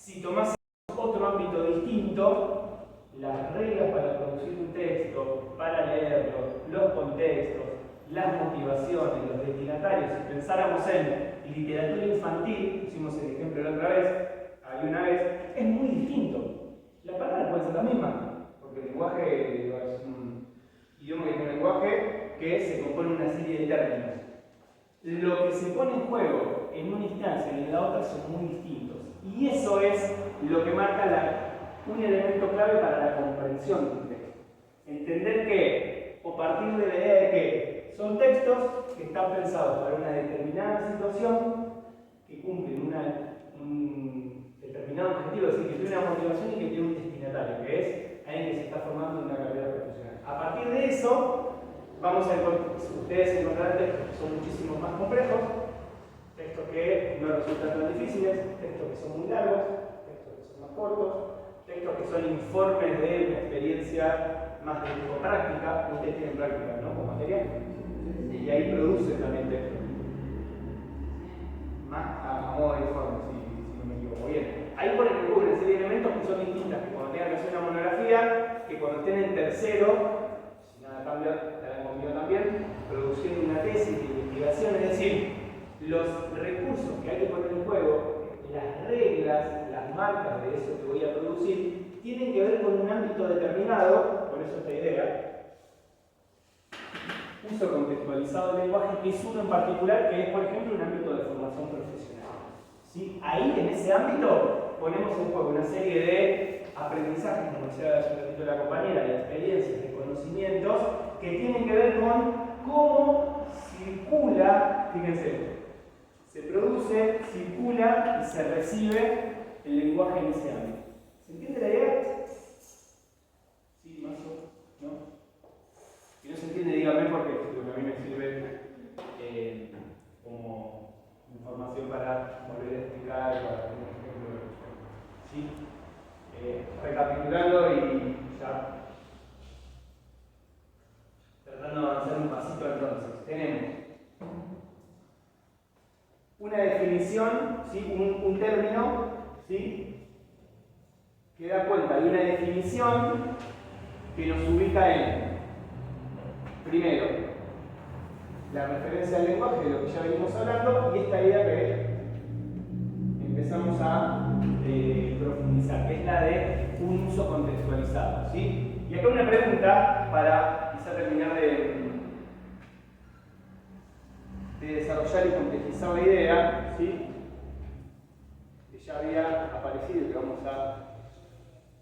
Si tomás otro ámbito distinto, las reglas para producir un texto, para leerlo, los contextos, las motivaciones, los destinatarios, si pensáramos en literatura infantil, pusimos el ejemplo la otra vez, hay una vez, es muy distinto. La palabra puede ser la misma, porque el lenguaje es un idioma que tiene un lenguaje que se compone de una serie de términos. Lo que se pone en juego en una instancia y en la otra son muy distintos. Y eso es lo que marca un elemento clave para la comprensión de un texto. Entender que, o partir de la idea de que son textos que están pensados para una determinada situación, que cumplen un determinado objetivo, es decir, que tiene una motivación y que tiene un destinatario, que es alguien que se está formando en una carrera profesional. A partir de eso, vamos a encontrar, ustedes encontrarán textos que son muchísimo más complejos, textos que no resultan tan difíciles, textos que son muy largos, textos que son más cortos, textos que son informes de una experiencia más de tipo práctica, ustedes tienen práctica, ¿no? Con materia, y ahí producen también textos. Más a modo de informe, si no me equivoco. Bien, ahí por ejemplo una serie de elementos que son distintas, que cuando tengan que hacer una monografía, que cuando estén en tercero, si nada cambia, estarán conmigo también, produciendo una tesis de investigación, es decir, los recursos que hay que poner en juego, las reglas, las marcas de eso que voy a producir, tienen que ver con un ámbito determinado, por eso esta idea, uso contextualizado del lenguaje, que es uno en particular, que es, por ejemplo, un ámbito de formación profesional. ¿Sí? Ahí, en ese ámbito, ponemos en juego una serie de aprendizajes, como decía hace un ratito la compañera, de experiencias, de conocimientos, que tienen que ver con cómo circula, fíjense, se produce, circula y se recibe el lenguaje en ese ámbito. ¿Se entiende la idea? ¿Sí, más o menos? ¿No? Si no se entiende, dígame porque a mí me sirve como información para volver a explicar, para tener un ejemplo de lo que ¿sí? Recapitulando y ya tratando de avanzar un pasito entonces. Tenemos una definición, ¿sí? un término, ¿sí? Que da cuenta de una definición que nos ubica en, primero, la referencia al lenguaje, de lo que ya venimos hablando, y esta idea que empezamos a profundizar, que es la de un uso contextualizado. ¿Sí? Y acá una pregunta para quizá terminar de desarrollar y complejizar la idea, ¿sí? Que ya había aparecido y que vamos a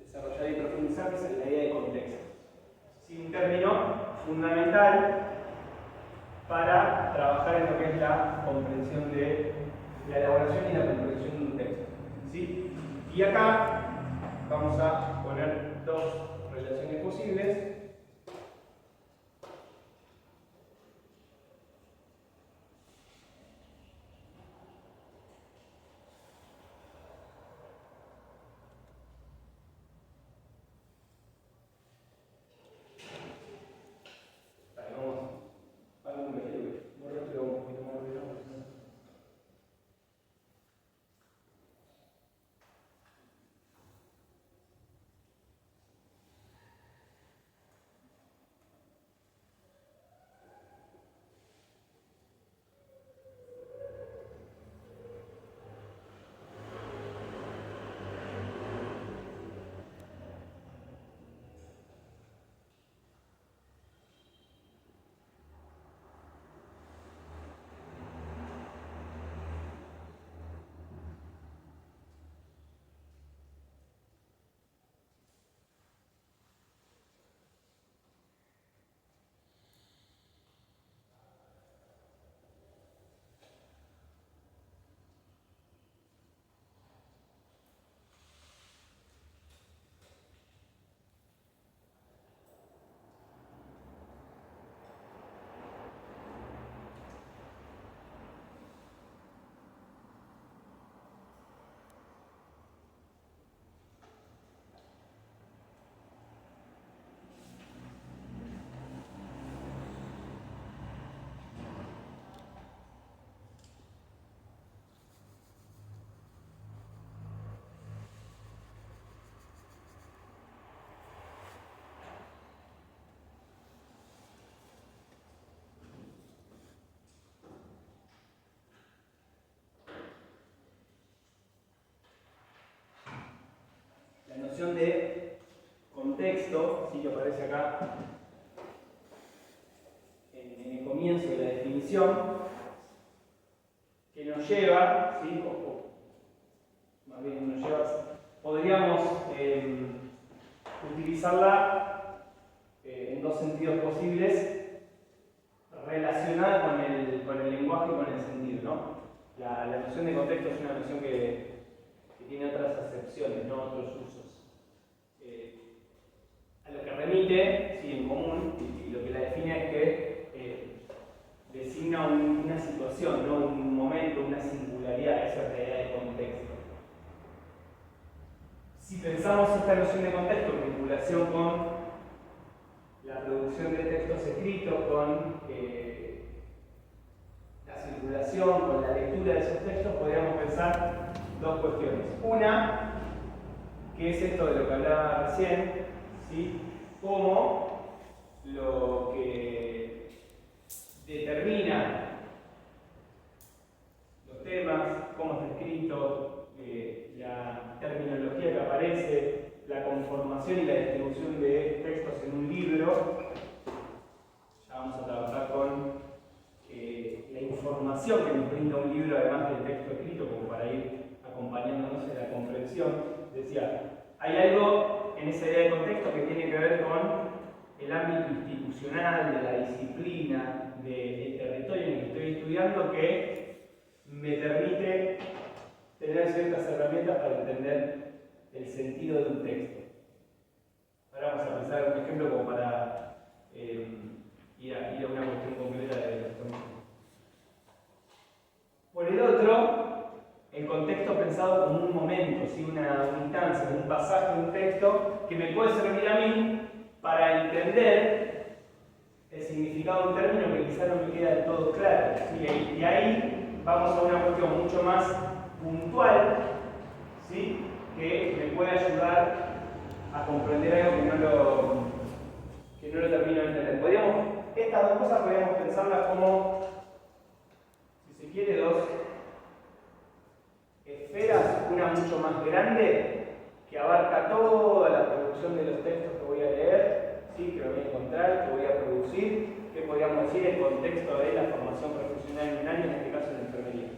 desarrollar y profundizar, que es la idea de contexto. ¿Sí? Un término fundamental para trabajar en lo que es la comprensión de la elaboración y la comprensión de un texto. ¿Sí? Y acá vamos a poner dos relaciones posibles. noción de contexto, sí que aparece acá en el comienzo de la definición, que nos lleva, ¿sí? Más bien nos lleva, podríamos utilizarla en dos sentidos posibles, relacionada con el lenguaje y con el sentido, ¿no? La noción de contexto es una noción que tiene otras acepciones, ¿no? Otros usos. A lo que remite, sí, en común, y lo que la define es que designa una situación, ¿no? Un momento, una singularidad, esa es la idea de contexto. Si pensamos esta noción de contexto en vinculación con la producción de textos escritos, con la circulación, con la lectura de esos textos, podríamos pensar dos cuestiones. Una, que es esto de lo que hablaba recién, ¿sí? Cómo lo que determina los temas, cómo está escrito, la terminología que aparece, la conformación y la distribución de textos en un libro. Ya vamos a trabajar con la información que nos brinda un libro, además del texto escrito, como para ir acompañándonos en la comprensión. Decía, hay algo en esa idea de contexto que tiene que ver con el ámbito institucional, de la disciplina, del territorio en el que estoy estudiando, que me permite tener ciertas herramientas para entender el sentido de un texto. Ahora vamos a pensar en un ejemplo como para ir a una cuestión concreta de esto mismo. Por el otro, el contexto pensado como un momento, ¿sí? una instancia, un pasaje de un texto que me puede servir a mí para entender el significado de un término que quizá no me queda del todo claro. ¿Sí? Y ahí vamos a una cuestión mucho más puntual, ¿sí? Que me puede ayudar a comprender algo que no lo termino de entender. Estas dos cosas podríamos pensarlas como, si se quiere, dos esferas, una mucho más grande que abarca toda la producción de los textos que voy a leer, ¿sí? Que me voy a encontrar, que voy a producir, que podríamos decir el contexto de la formación profesional en un año, en este caso en la enfermería.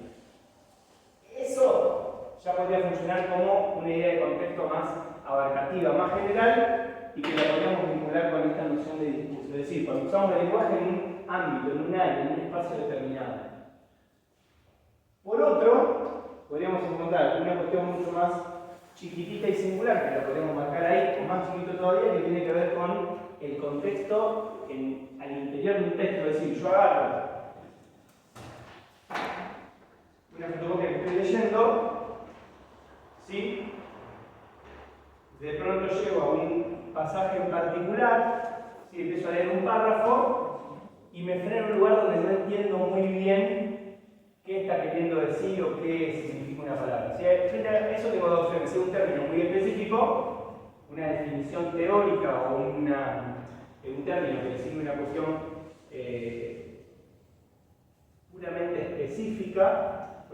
Eso ya podría funcionar como una idea de contexto más abarcativa, más general, y que la podríamos vincular con esta noción de discurso. Es decir, cuando usamos el lenguaje en un ámbito, en un área, en un espacio determinado. Por otro, podríamos encontrar una cuestión mucho más chiquitita y singular, que la podemos marcar ahí, o más chiquito todavía, que tiene que ver con el contexto al interior de un texto. Es decir, yo agarro una fotocopia que estoy leyendo, ¿sí? De pronto llego a un pasaje en particular, ¿sí? Empiezo a leer un párrafo y me freno en un lugar donde no entiendo muy bien qué está queriendo decir o qué significa una palabra. ¿Sí? Eso tengo dos opciones: un término muy específico, una definición teórica o un término que define una cuestión puramente específica,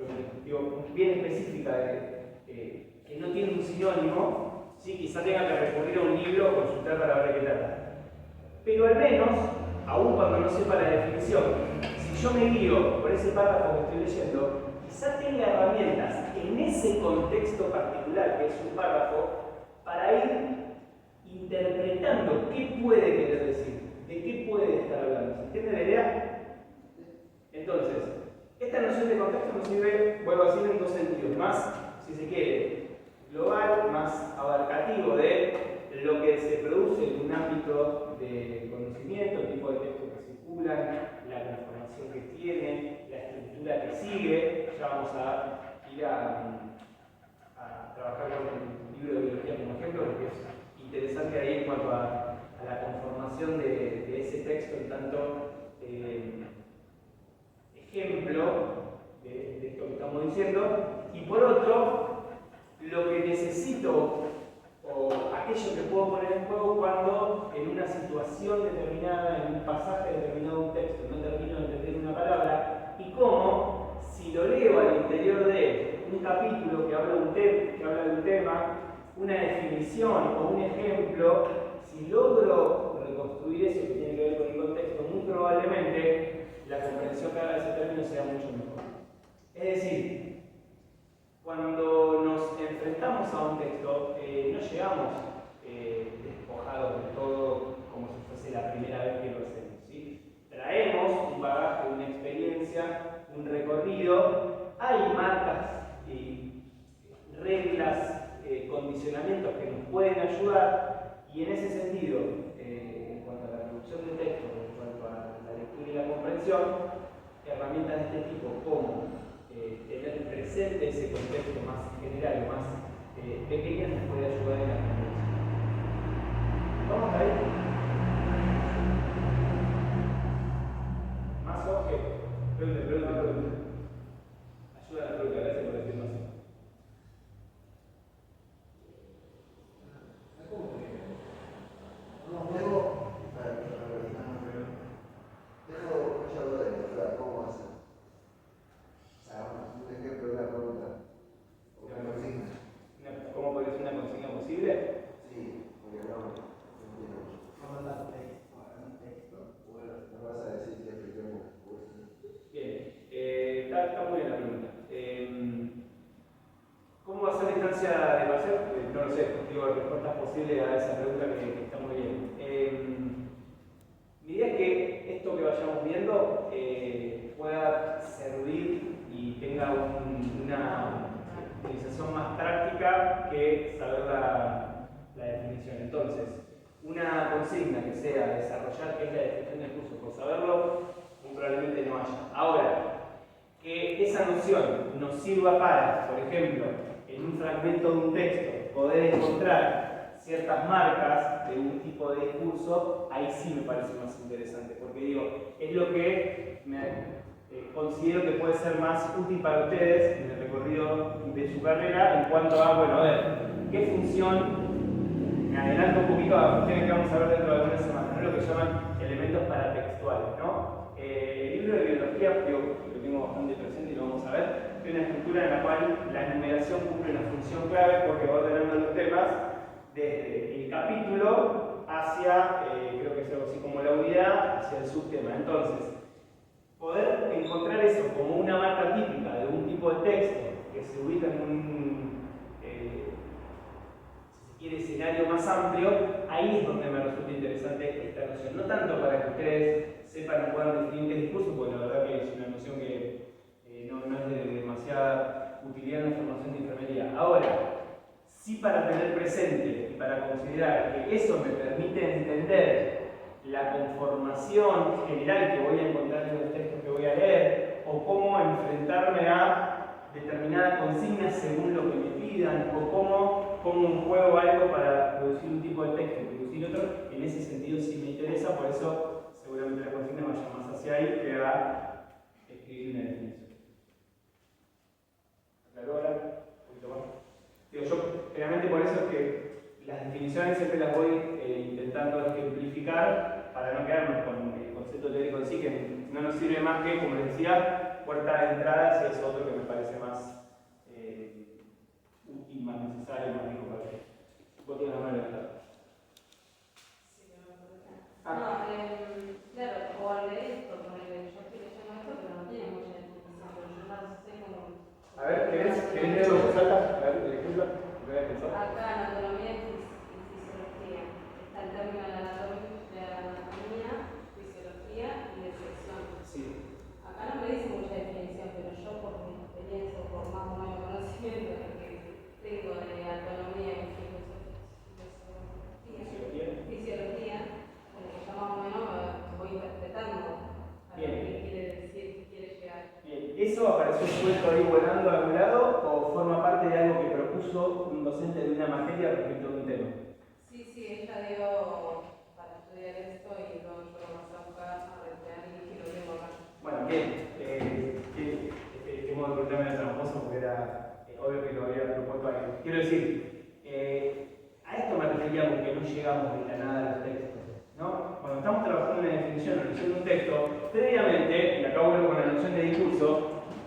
digo, bien específica, que no tiene un sinónimo, ¿sí? Quizá tenga que recurrir a un libro o consultar para ver qué trata. Pero al menos, aun cuando no sepa la definición, si yo me guío por ese párrafo que estoy leyendo, quizá tenga herramientas en ese contexto particular, que es un párrafo, para ir interpretando qué puede querer decir, de qué puede estar hablando. ¿Se entiende la idea? Entonces, esta noción de contexto nos sirve, vuelvo a decir, en dos sentidos. Más, si se quiere, global, más abarcativo de lo que se produce en un ámbito de conocimiento, el tipo de textos que circulan, la transformación que tiene, la estructura que sigue. Ya vamos a ir a trabajar con el libro de biología como ejemplo, porque es interesante ahí en cuanto a la conformación de ese texto, en tanto ejemplo de esto que estamos diciendo. Y por otro, lo que necesito o aquello que puedo poner en juego cuando en una situación determinada, en un pasaje determinado de un texto, no termino de entender una palabra, y cómo, si lo leo al interior de un capítulo que habla de un tema, una definición o un ejemplo, si logro reconstruir eso que tiene que ver con el contexto, muy probablemente la comprensión que haga de ese término sea mucho mejor. Es decir, cuando nos enfrentamos a un texto, no llegamos despojados de todo como si fuese la primera vez que lo hacemos, ¿sí? Traemos un bagaje, una experiencia, un recorrido, hay marcas y reglas, condicionamientos que nos pueden ayudar, y en ese sentido, en cuanto a la producción de texto, en cuanto a la lectura y la comprensión, herramientas de este tipo como tener presente ese contexto más general o más pequeño nos puede ayudar en la comprensión. ¿Vamos a ver? Más objetos. Pregunta. Ayuda a la pregunta, gracias por decir más. ¿Cómo podría ser una consigna posible? Sí, porque no entiendo. ¿Cómo mandar un texto? Bueno, no vas a decir si explicamos. Bien, está muy bien la pregunta. ¿Cómo va a ser la instancia de base? No lo sé, digo respuestas posibles a esa pregunta que está muy bien. Mi idea es que esto que vayamos viendo pueda servir y tenga una utilización más práctica que saber la definición. Entonces, una consigna que sea desarrollar qué es la definición del curso, por saberlo, muy probablemente no haya. Ahora, que esa noción nos sirva para, por ejemplo, en un fragmento de un texto, poder encontrar ciertas marcas de un tipo de discurso, ahí sí me parece más interesante, porque digo, es lo que considero que puede ser más útil para ustedes en el recorrido de su carrera en cuanto a, bueno, a ver, ¿qué función? Me adelanto un poquito a cuestiones que vamos a ver dentro de algunas semanas, ¿no? Lo que llaman elementos paratextuales, ¿no? El libro de biología, lo tengo bastante presente y lo vamos a ver, tiene una estructura en la cual la enumeración cumple una función clave porque va ordenando los temas desde el capítulo hacia, creo que es algo así como la unidad, hacia el subtema. Entonces, poder encontrar eso como una marca típica de un tipo de texto que se ubica en un, si se quiere, escenario más amplio, ahí es donde me resulta interesante esta noción. No tanto para que ustedes sepan y puedan definir qué discurso, porque la verdad que es una noción que no es de demasiada utilidad en la formación de enfermería. Ahora, sí para tener presente y para considerar que eso me permite entender la conformación general que voy a encontrar en los textos que voy a leer, o cómo enfrentarme a determinadas consignas según lo que me pidan, o cómo juego algo para producir un tipo de texto y producir otro, en ese sentido sí me interesa, por eso seguramente la consigna vaya más hacia ahí que a escribir una definición. ¿Aclaró ahora? Un poquito más. Digo, yo generalmente por eso es que las definiciones siempre las voy intentando ejemplificar para no quedarnos con el concepto teórico en sí, que no nos sirve más que, como les decía, puerta de entrada, si es otro que me parece más útil, más necesario, más rico para ustedes. ¿Vos tienes la mano levantada? Sí, me va a preguntar. Claro, o al leer esto, porque yo estoy leyendo esto, pero no tiene mucha definición, pero yo ya sé cómo. A ver, ¿querés leerlo en voz alta? A ver, el ejemplo. Acá en anatomía y fisiología está el término de anatomía, fisiología y disección. Sí. Acá no me dice mucha definición, pero yo por mi experiencia, por más o menos conocimiento que tengo de anatomía y fisiología, como que ya más o menos me voy interpretando a lo que quiere decir, que quiere llegar. Bien, ¿eso apareció suelto ahí volando a algún lado o forma parte de algo que propuso un docente de una materia respecto a un tema? Sí, ella dio para estudiar esto y luego yo lo pasé a buscar, a recrear y lo tengo acá. Bueno, bien, qué modo de preguntarme era tramposo porque era obvio que lo había propuesto alguien. Quiero decir, a esto me refería porque no llegamos de la nada a los textos, ¿no? Cuando estamos trabajando en la definición o noción de un texto, previamente, y acá vuelvo con la noción de discurso,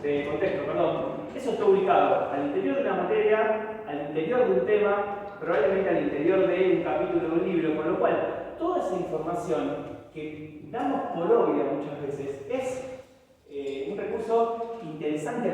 de contexto, perdón, eso está ubicado al interior de la materia, al interior de un tema, probablemente al interior de un capítulo de un libro, con lo cual toda esa información que damos por obvia muchas veces es un recurso interesante